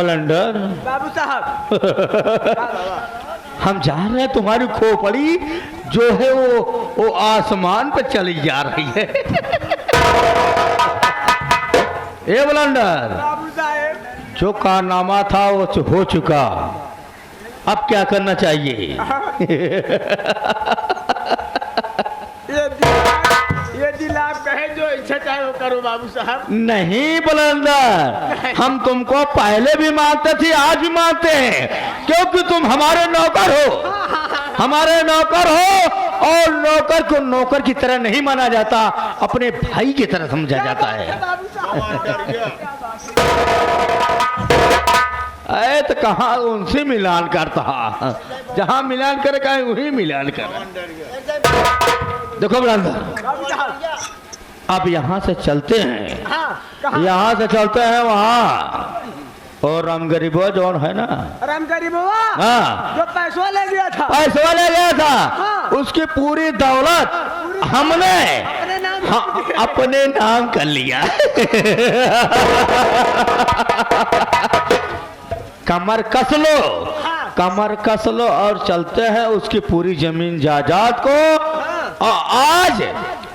Blunder बाबू साहब हम जा रहे हैं, तुम्हारी खोपड़ी जो है वो आसमान पर चली जा रही है। ए बलंडर, बाबू साहब जो कारनामा था वो हो चुका, अब क्या करना चाहिए? ये दिल आप कहे जो इच्छा चाहे वो करो बाबू साहब। नहीं बलंदर, हम तुमको पहले भी मानते थे, आज भी मानते हैं, क्योंकि तुम हमारे नौकर हो, हमारे नौकर हो, और नौकर को नौकर की तरह नहीं माना जाता, अपने भाई की तरह समझा जाता है। अरे तो कहाँ उनसे मिलान करता, जहाँ मिलान करे कहीं वही मिलान कर। देखो बलंदर, अब यहाँ से चलते हैं, यहाँ से चलते हैं वहाँ, और राम गरीबो जौन है ना, राम गरीबवा, हाँ, जो पैसवा ले गया था, पैसा ले गया था, हाँ, उसकी पूरी दौलत हमने अपने नाम कर लिया। कमर कस लो, कमर कस लो और चलते हैं उसकी पूरी जमीन जायदाद को, और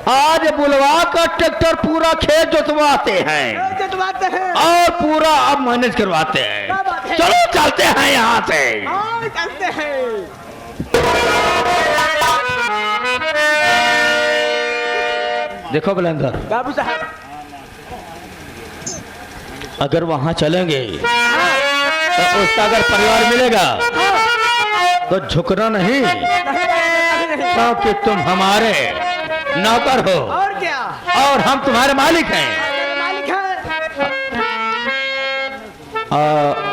आज बुलवा कर ट्रैक्टर पूरा खेत जोतवाते हैं और पूरा अब मैनेज करवाते हैं। चलो चलते हैं यहाँ से। चलते हैं। देखो बलंदर बाबू साहब, अगर वहाँ चलेंगे तो उसका अगर परिवार मिलेगा तो झुकना नहीं, क्योंकि तुम हमारे नौकर हो और क्या, और हम तुम्हारे मालिक हैं। मालिक है।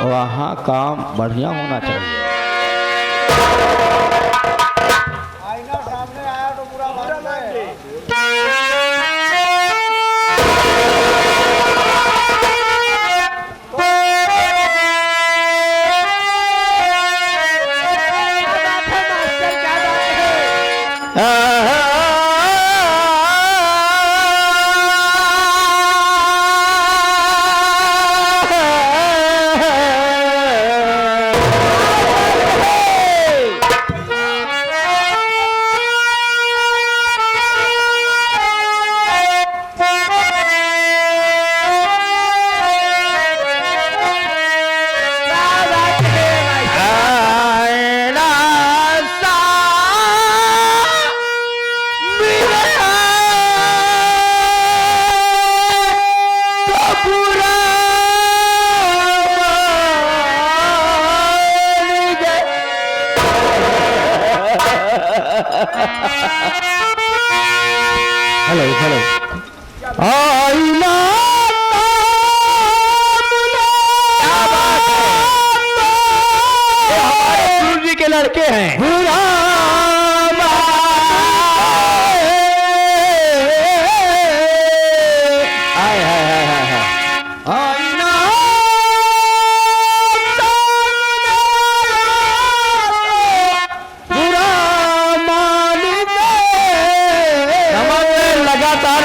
वहाँ काम बढ़िया होना चाहिए। आईना सामने आया तो पूरा हेलो हेलो आईना गुरु जी के लड़के हैं।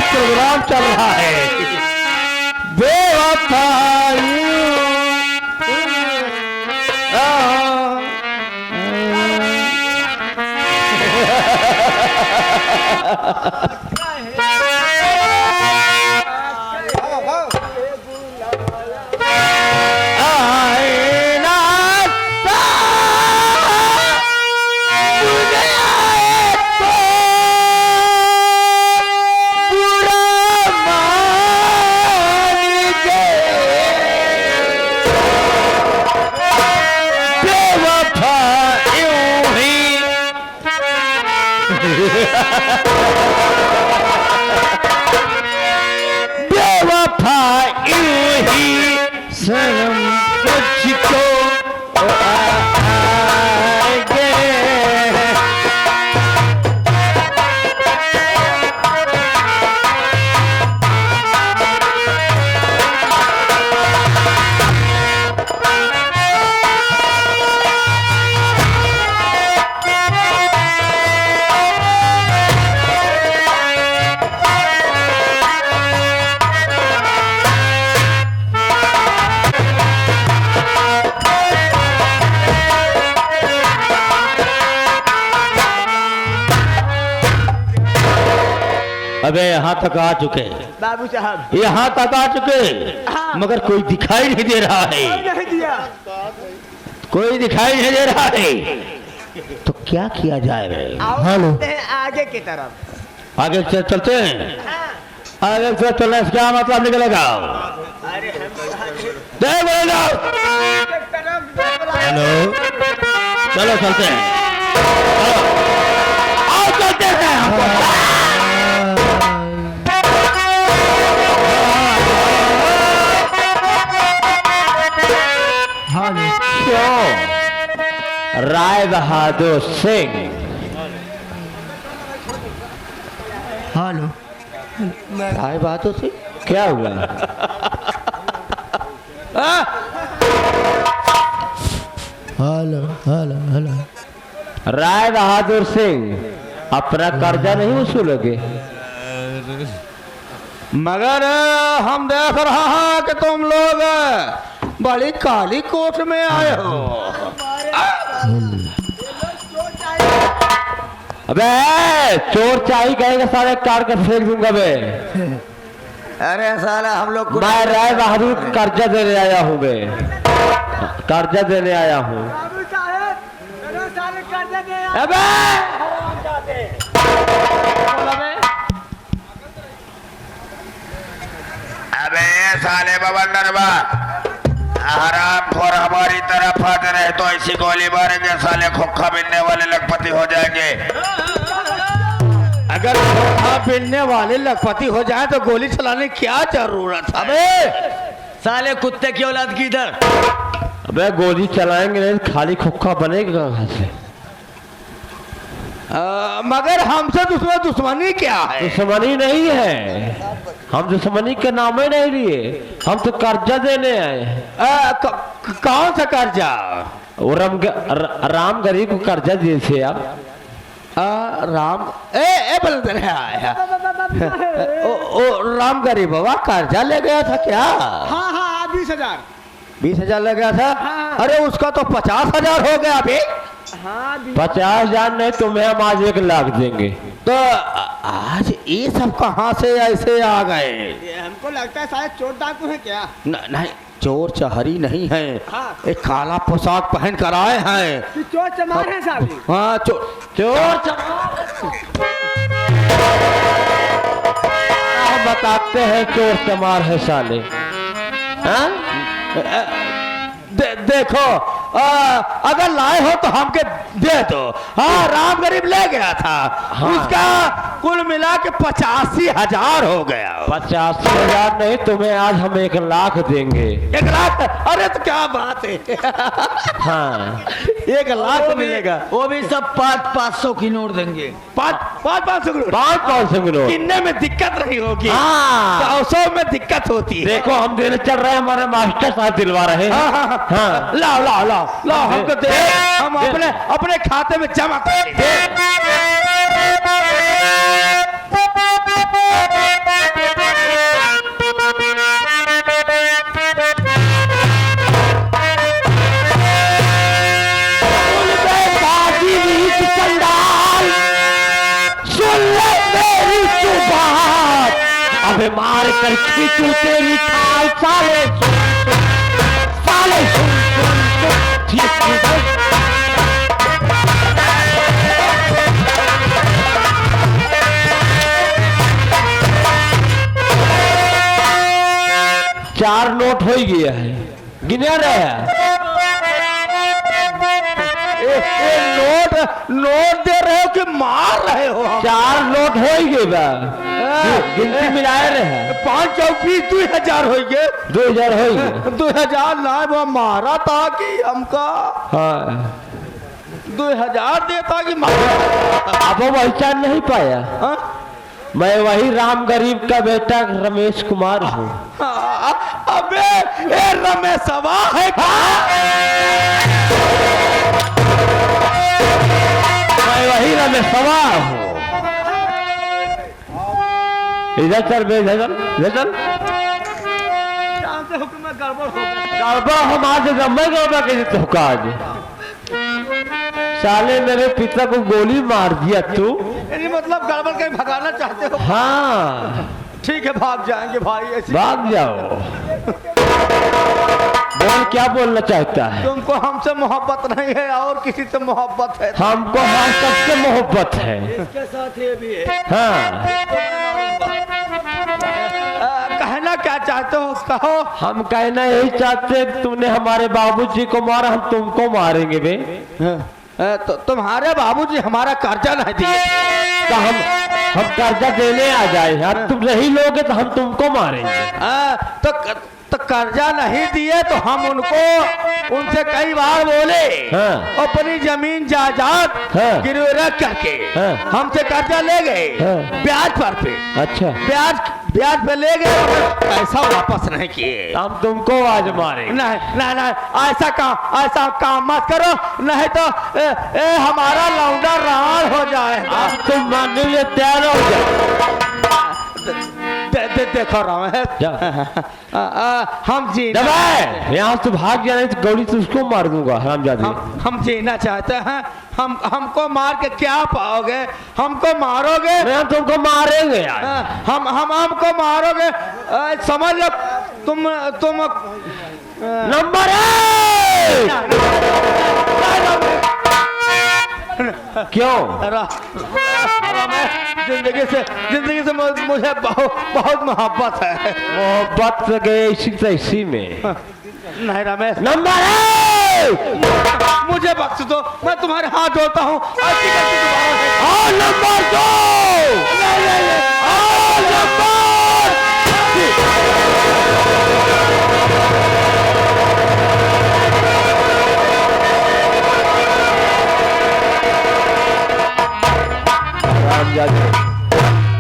प्रोग्राम चल रहा है बेवफा यूं ही सनम मुझको आएंगे। अबे यहाँ तक आ चुके, बाबू साहब यहाँ तक आ चुके, मगर कोई दिखाई नहीं दे रहा है, नहीं दिया। कोई दिखाई नहीं दे रहा है, तो क्या किया जाए? आओ हेलो, चलते हैं आगे की तरफ। आगे चलते हैं, आगे से चलने से क्या मतलब निकलेगा? अरे हेलो, चलो चलते हैं, चलो आओ चलते हैं। क्यों राय बहादुर सिंह? हेलो, राय बहादुर सिंह क्या हुआ? Hello, hello, hello. Rai Bahadur Singh अपना कर्जा नहीं वसूलोगे? मगर हम देख रहा हैं कि तुम लोग बड़ी काली कोट में आए हो। अबे चोर चाही कहेगा, सारे कार का फेंक दूंगा बे। अरे साला हम लोग मैं राय बहादुर कर्जा देने आया हूँ बे, कर्जा देने आया हूँ। बाबू साहब सारे कर्जा दे। अबे अबे साले बबंडरबा, हराम खोर हमारी तरफ आते रहे तो ऐसी गोली मारेंगे, साले खोखा बिनने वाले लखपति हो जाएंगे। अगर खोखा बिनने वाले लखपति हो जाए तो गोली चलाने की क्या जरूरत? अबे साले कुत्ते की औलाद की इधर। अबे गोली चलाएंगे नहीं, खाली खोखा बनेगा कहाँ से? मगर हमसे दुश्मनी क्या है? दुश्मनी नहीं है, हम दुश्मनी के नाम ही नहीं लिए, हम तो कर्जा देने आए। कौन सा कर्जा? वो राम गरीब को कर्जा दिए थे आप। राम बलदर आया ओ राम गरीब बाबा कर्जा ले गया था क्या? हाँ हाँ 20,000। 20,000 ले गया था? हाँ। अरे उसका तो 50,000 हो गया अभी। हाँ 50,000 नहीं, तुम्हें हम आज 1 लाख देंगे। तो आज ये सब कहाँ से ऐसे आ गए? हमको लगता है शायद चोर डाकू है क्या? नहीं, चोर चहरी नहीं है, हाँ। एक काला पोशाक पहन कर आए हैं। कि चोर चमार है साहब? हाँ चोर चमार बताते हैं, चोर चमार है साले। हाँ? देखो अगर लाए हो तो हमके दे दो। हाँ राम गरीब ले गया था। हाँ। उसका कुल मिला के 85,000 हो गया। 85,000 नहीं, तुम्हें आज हम 1 लाख देंगे। 1 लाख? अरे तो क्या बात है। हाँ 1 लाख मिलेगा। वो भी सब 500 की नोट देंगे। 500 की नोट? 500 की नोट गिनने में दिक्कत नहीं होगी। हाँ 100 में दिक्कत होती है। देखो हम देने चल रहे हैं, हमारे मास्टर साहब दिलवा रहे हैं। हाँ लाओ लाओ लाओ लाओ, हमको दे, हम अपने खाते में जमा करेंगे। अबे मार कर खींचू तेरी खाल साले साले। 4 नोट हो गया है, गिना रहे नोट दे रहे हो कि मार रहे हो? 4 नोट हो गए बा, गिनती मिलाए रहे। 5 चौक 20, 2,000 हो गए। 2,000 हो गए। 2,000 ना वो मारा था कि हमका। हाँ 2,000 देता कि मारा। अब वो पहचान नहीं पाया। हाँ? मैं वही राम गरीब का बेटा रमेश कुमार हूँ। अबे ये रमेशवा है क्या? मैं वही रमेशवा हूँ। इधर चल बे, इधर गड़बड़ हम आज मैं गड़बड़ कैसे तो आज साले मेरे पिता को गोली मार दिया तू। यानी मतलब गड़बड़ कहीं भगाना चाहते हो? हाँ ठीक है भाग जाएंगे भाई, ऐसी भाग जाओ। बोल क्या बोलना चाहता है? तुमको हमसे मोहब्बत नहीं है और किसी से मोहब्बत है? हमको हम सबसे मोहब्बत है। इसके साथ ये भी है। हाँ कहना क्या चाहते हो कहो। हम कहना यही चाहते हैं, तुमने हमारे बाबूजी को मारा, हम तुमको मारेंगे बे। तो तुम्हारे बाबूजी हमारा कर्जा नहीं दिए तो हम कर्जा देने आ जाए यार, तुम नहीं लोगे तो हम तुमको मारेंगे। तो कर्जा नहीं दिए तो हम उनसे कई बार बोले हाँ। अपनी जमीन जायदाद हाँ। गिरवे रख करके हाँ। हमसे कर्जा ले गए हाँ। ब्याज पर पे। अच्छा ब्याज पे ले गए और पैसा वापस नहीं किए। हम तुमको आज मारेंगे। नहीं ऐसा काम मत करो, नहीं तो हमारा लौंडा राण हो जाए। अब तुम मानने के लिए तैयार हो जाओ। देखो रमेश हम जीना यहाँ से भाग जाना तो गौरी तो उसको मार दूंगा हरामजादी। हम जीना चाहते हैं। हमको मार के क्या पाओगे? हमको मारोगे? मैं तुमको मारेंगे यार। हमको मारोगे? समझ लो तुम नंबर क्यों? जिंदगी से मुझे बहुत मोहब्बत है। मोहब्बत गए इसी में। नहीं रमेश नंबर मुझे बख्श दो, मैं तुम्हारे हाथ जोड़ता हूँ। नंबर 2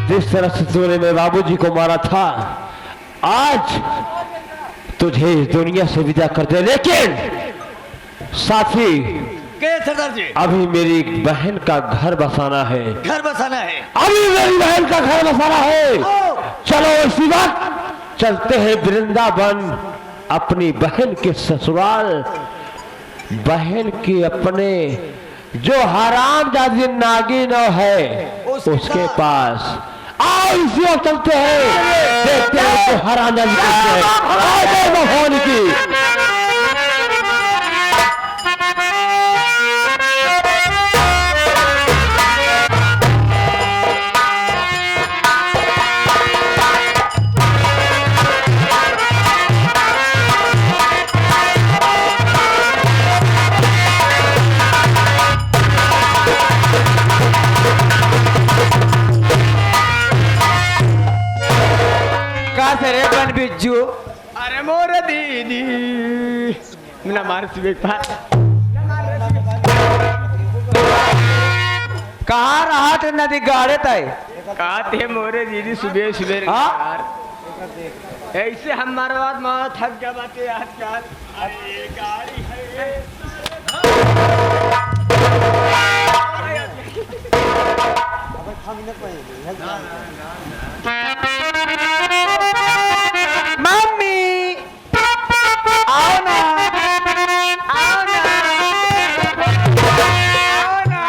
जिस तरह से तूने मेरे बाबूजी को मारा था, आज तुझे इस दुनिया से विदा कर दे। लेकिन साथी सरदार जी, अभी मेरी बहन का घर बसाना है। घर बसाना है? अभी मेरी बहन का घर बसाना है। चलो इसी वक्त चलते हैं वृंदावन, अपनी बहन के ससुराल, बहन की अपने जो हरामजादी नागिन है उसके पास। आओ इसी वक्त चलते हैं, देखते हैं तो हरामजादी भगवान की। बिज्जू, अरे मोर दीदी ना मार कहाँ रहा थे? नदी गाड़े तय कहते मोरे दीदी सुबह सुबह। ऐसे हमारे बाद माँ थक गया बातें आजकल। अरे गाड़ी है मम्मी आओ ना, आओ ना, आओ ना।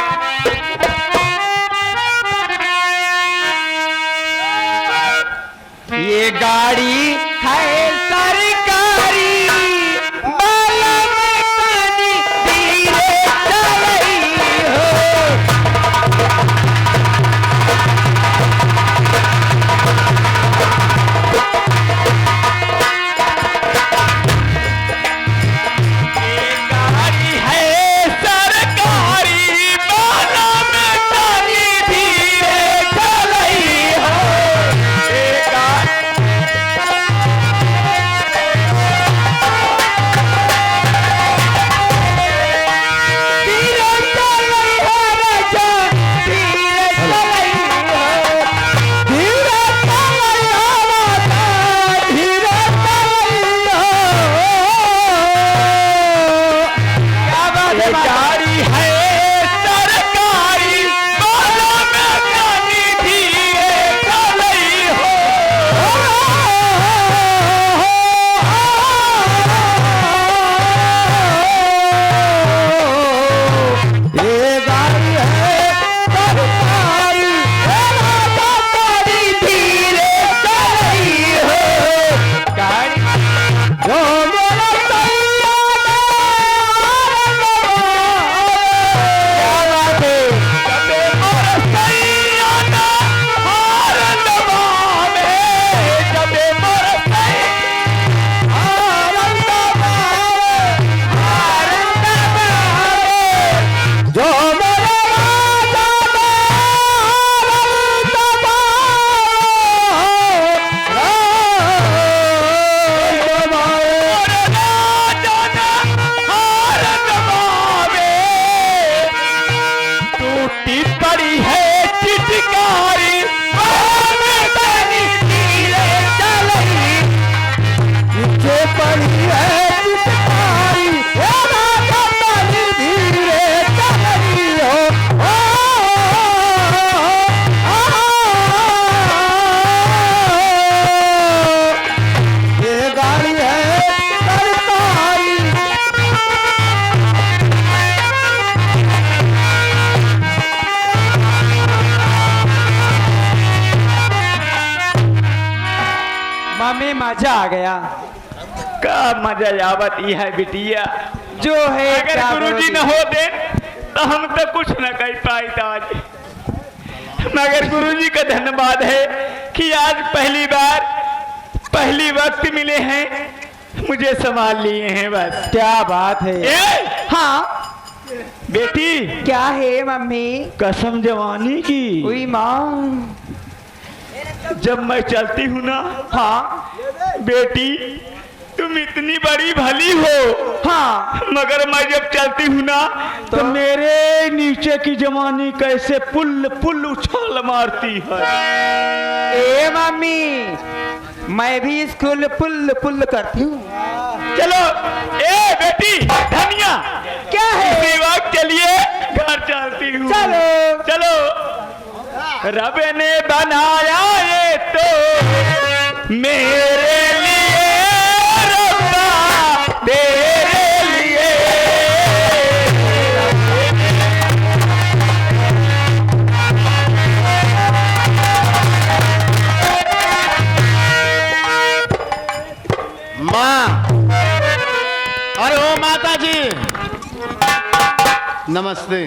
ये गाड़ी है सरकारी, बाला में पानी धीरे बेटी पड़ी है चिटकारी पीछे पड़ी है चिटकारी धीरे चली हो ये गाड़ी है सरकारी मम्मी मजा आ गया का मजा आवत ई है बिटिया। जो है अगर क्या गुरुजी न करोगे? होते तो हम तो कुछ न कर पाए आज। मगर गुरुजी का धन्यवाद है कि आज पहली वक्त मिले हैं, मुझे संभाल लिए हैं बस। क्या बात है। ए, हाँ बेटी क्या है मम्मी? कसम जवानी की, हुई माँ। जब मैं चलती हूँ ना, हाँ बेटी तुम इतनी बड़ी भली हो, हाँ मगर मैं जब चलती हूँ ना तो मेरे नीचे की जवानी कैसे पुल पुल उछाल मारती है। ए मम्मी मैं भी स्कूल पुल पुल करती हूँ। चलो ए बेटी धनिया क्या है? इसी वक्त चलिए घर चलती हूँ। चलो। चलो रब ने बनाया ये तो मेरे लिए, रब्बा तेरे लिए। माँ, अरे ओ माता जी, नमस्ते।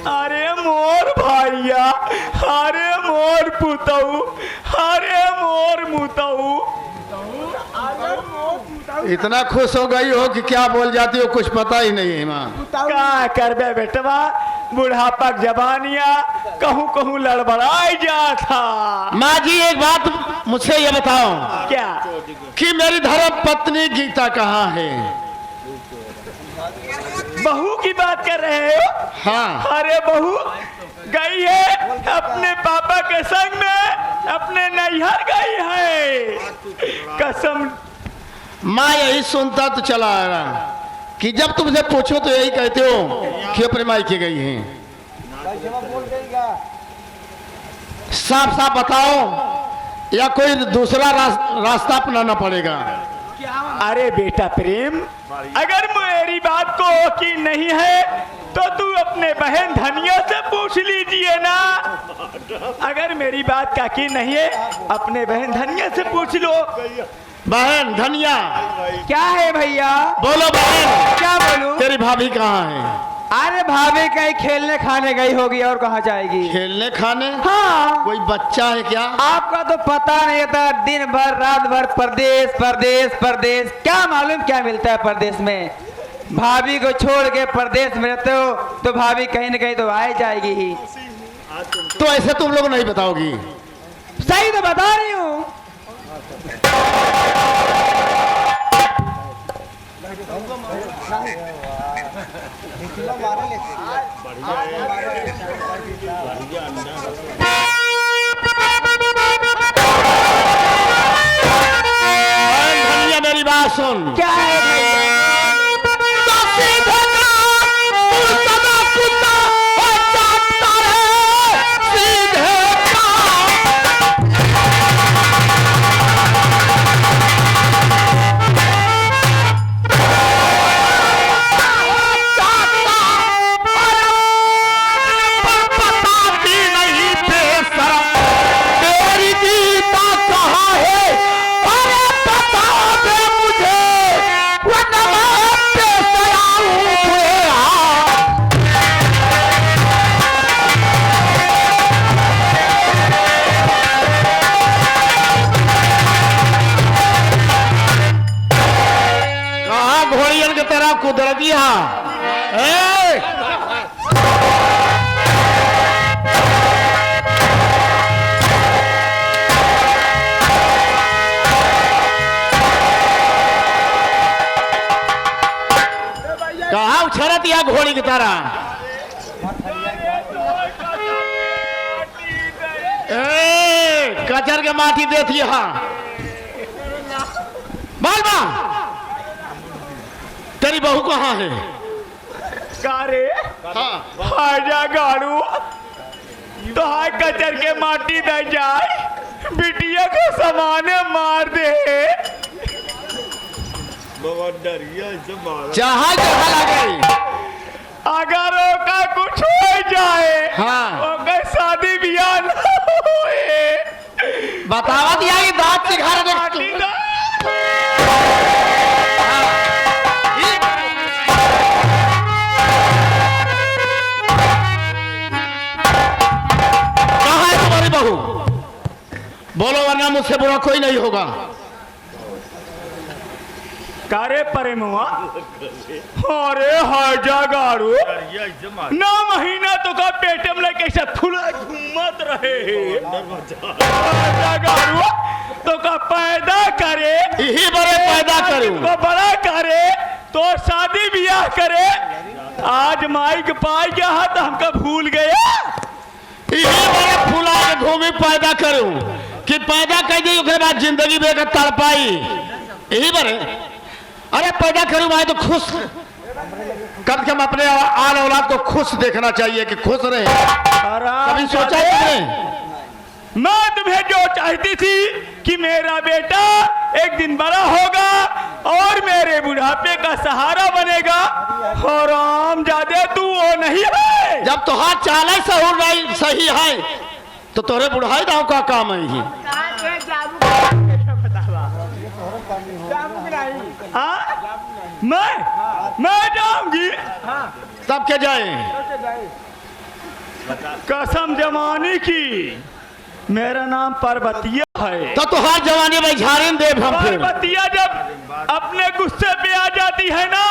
अरे मोर भैया, अरे मोर पुतऊ, अरे मोर मुतऊ। इतना खुश हो गई हो कि क्या बोल जाती हो कुछ पता ही नहीं है माँ। का करबे बेटवा, बुढ़ापा जवानिया कहूँ कहूँ लड़बड़ाई जा था। माँ जी एक बात मुझसे ये बताओ क्या? कि मेरी धर्म पत्नी गीता कहाँ है? बहू की बात कर रहे हो? हाँ। अरे बहू गई है अपने पापा के संग में, अपने नैहर गई है। कसम माँ यही सुनता तो चला आ रहा कि जब तुमसे पूछो तो यही कहते हो कि अपने मायके गई हैं। साफ साफ बताओ या कोई दूसरा रास्ता अपनाना पड़ेगा? अरे बेटा प्रेम, अगर मेरी बात को यकीन नहीं है तो तू अपने बहन धनिया से पूछ लीजिए ना। अगर मेरी बात का यकीन नहीं है अपने बहन धनिया से पूछ लो। बहन धनिया, क्या है भैया? बोलो बहन, क्या बोलूं? तेरी भाभी कहाँ है? अरे भाभी कहीं खेलने खाने गई होगी और कहाँ जाएगी? खेलने खाने? हाँ कोई बच्चा है क्या? आपका तो पता नहीं था, दिन भर रात भर परदेश परदेश परदेश। क्या मालूम क्या मिलता है परदेश में। भाभी को छोड़ के परदेश में रहते हो तो भाभी कहीं न कहीं तो आ ही जाएगी ही। तो ऐसे तुम लोग नहीं बताओगी? सही तो बता रही हूँ। धनिया मेरी बात सुन। क्या है भैया? कुदरतिया कहा उछरत या घोड़ी की तरह? ए कचर के माटी देती हाँ बालमा तेरी बहू कहाँ है? कारे हाँ आजा गाड़ू तो हाय कचर के माटी दे जाए बिटिया को समाने मार दे। जहाँ जहाँ लगे अगर ओका कुछ हो जाए हाँ ओका शादी ब्याह न होए बतावा दिया ये दांत से घर देख तू। माटी दे। कहाँ है तुम्हारी बहू? बोलो वरना मुझसे बुरा कोई नहीं होगा। कारे परे मुआ अरे हाजा गाड़ू ना महीना तो का पेटे में लेके सब फुला घूमत रहे हाजा गाड़ू तो का पैदा करे यही बड़े पैदा करूं को बड़ा करे तो शादी ब्याह करे। आज माई के पाई गया है तो हमका भूल गया। यही बड़े फुला के घूमी पैदा करूं कि पैदा कर दी उसके बाद जिंदगी बेकर तड़पाई। यही बड़े अरे पैदा करूं मैं तो खुश कम से कम अपने आल औलाद को खुश देखना चाहिए कि खुश रहे। कभी सोचा है तुमने? मैं तुम्हें जो चाहती थी कि मेरा बेटा एक दिन बड़ा होगा और मेरे बुढ़ापे का सहारा बनेगा और राम जादे तू वो नहीं है। जब तो हाथ चाले सहूर नहीं सही है तो तोरे बुढ़ाई दाव का काम है ही। मैं जाऊंगी तब के जाए कसम जमाने की मेरा नाम पार्वतिया है। तो हर जवानी में झाड़िन देव हम फिर पार्वतिया जब अपने गुस्से पे आ जाती है ना